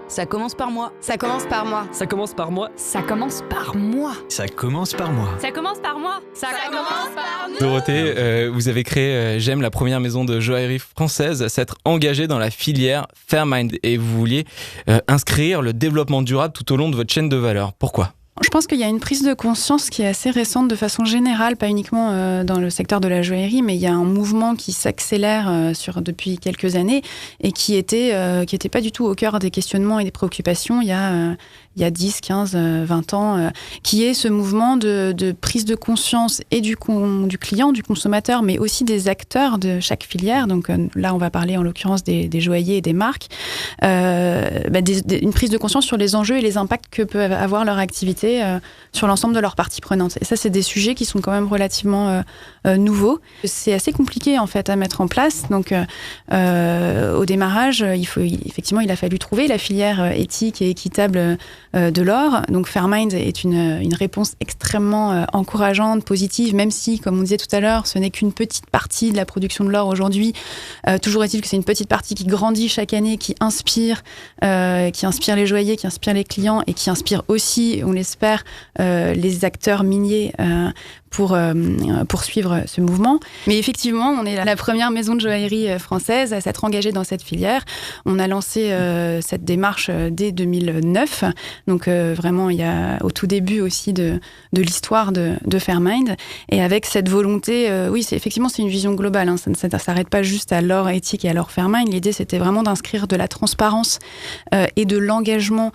Ça commence par moi. Ça commence par moi. Ça commence par moi. Ça commence par moi. Ça commence par moi. Ça commence par moi. Ça commence par nous. Dorothée, vous avez créé J'aime, la première maison de joaillerie française à s'être engagée dans la filière Fairmined et vous vouliez inscrire le développement durable tout au long de votre chaîne de valeur. Pourquoi ? Je pense qu'il y a une prise de conscience qui est assez récente de façon générale, pas uniquement dans le secteur de la joaillerie, mais il y a un mouvement qui s'accélère depuis quelques années et qui était pas du tout au cœur des questionnements et des préoccupations il y a 10, 15, 20 ans, qui est ce mouvement de prise de conscience et du client, du consommateur, mais aussi des acteurs de chaque filière. Donc là, on va parler en l'occurrence des joailliers et des marques. Une prise de conscience sur les enjeux et les impacts que peut avoir leur activité sur l'ensemble de leurs parties prenantes. Et ça, c'est des sujets qui sont quand même relativement nouveaux. C'est assez compliqué en fait à mettre en place. Donc, au démarrage, il a fallu trouver la filière éthique et équitable de l'or. Donc, Fairmined est une réponse extrêmement encourageante, positive, même si, comme on disait tout à l'heure, ce n'est qu'une petite partie de la production de l'or aujourd'hui. Toujours est-il que c'est une petite partie qui grandit chaque année, qui inspire les joailliers, qui inspire les clients et qui inspire aussi, on l'espère, les acteurs miniers pour poursuivre ce mouvement. Mais effectivement, on est la première maison de joaillerie française à s'être engagée dans cette filière. On a lancé cette démarche dès 2009, donc vraiment il y a au tout début aussi de l'histoire de Fairmined, et avec cette volonté, c'est une vision globale, hein, ça ne s'arrête pas juste à l'or éthique et à l'or Fairmined. L'idée, c'était vraiment d'inscrire de la transparence et de l'engagement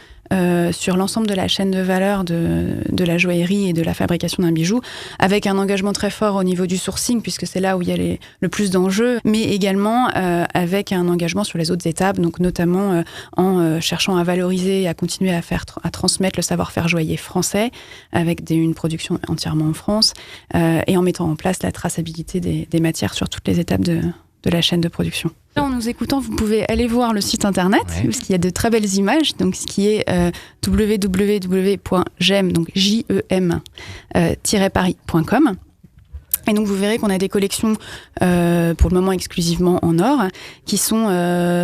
sur l'ensemble de la chaîne de valeur de la joaillerie et de la fabrication d'un bijou, avec un engagement très fort au niveau du sourcing, puisque c'est là où il y a le plus d'enjeux, mais également avec un engagement sur les autres étapes, donc notamment en cherchant à valoriser et à continuer à transmettre le savoir-faire joaillier français, avec une production entièrement en France, et en mettant en place la traçabilité des matières sur toutes les étapes de la chaîne de production. En nous écoutant, vous pouvez aller voir le site internet, parce qu'il y a de très belles images, donc ce qui est www.jem, donc jem-paris.com. Et donc vous verrez qu'on a des collections pour le moment exclusivement en or, qui sont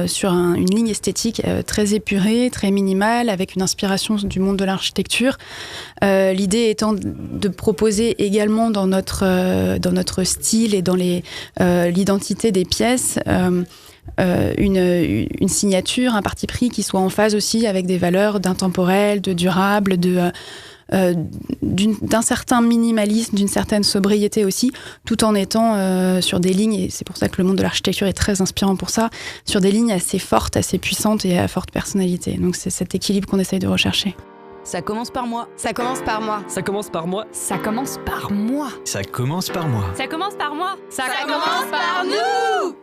sur une ligne esthétique très épurée, très minimale, avec une inspiration du monde de l'architecture. L'idée étant de proposer également dans notre style et dans l'identité des pièces une signature, un parti pris qui soit en phase aussi avec des valeurs d'intemporel, de durable, d'un certain minimalisme, d'une certaine sobriété aussi, tout en étant sur des lignes, et c'est pour ça que le monde de l'architecture est très inspirant pour ça, sur des lignes assez fortes, assez puissantes et à forte personnalité. Donc c'est cet équilibre qu'on essaye de rechercher. Ça commence par moi. Ça commence par moi. Ça commence par moi. Ça commence par moi. Ça commence par moi. Ça commence par moi. Ça commence par nous.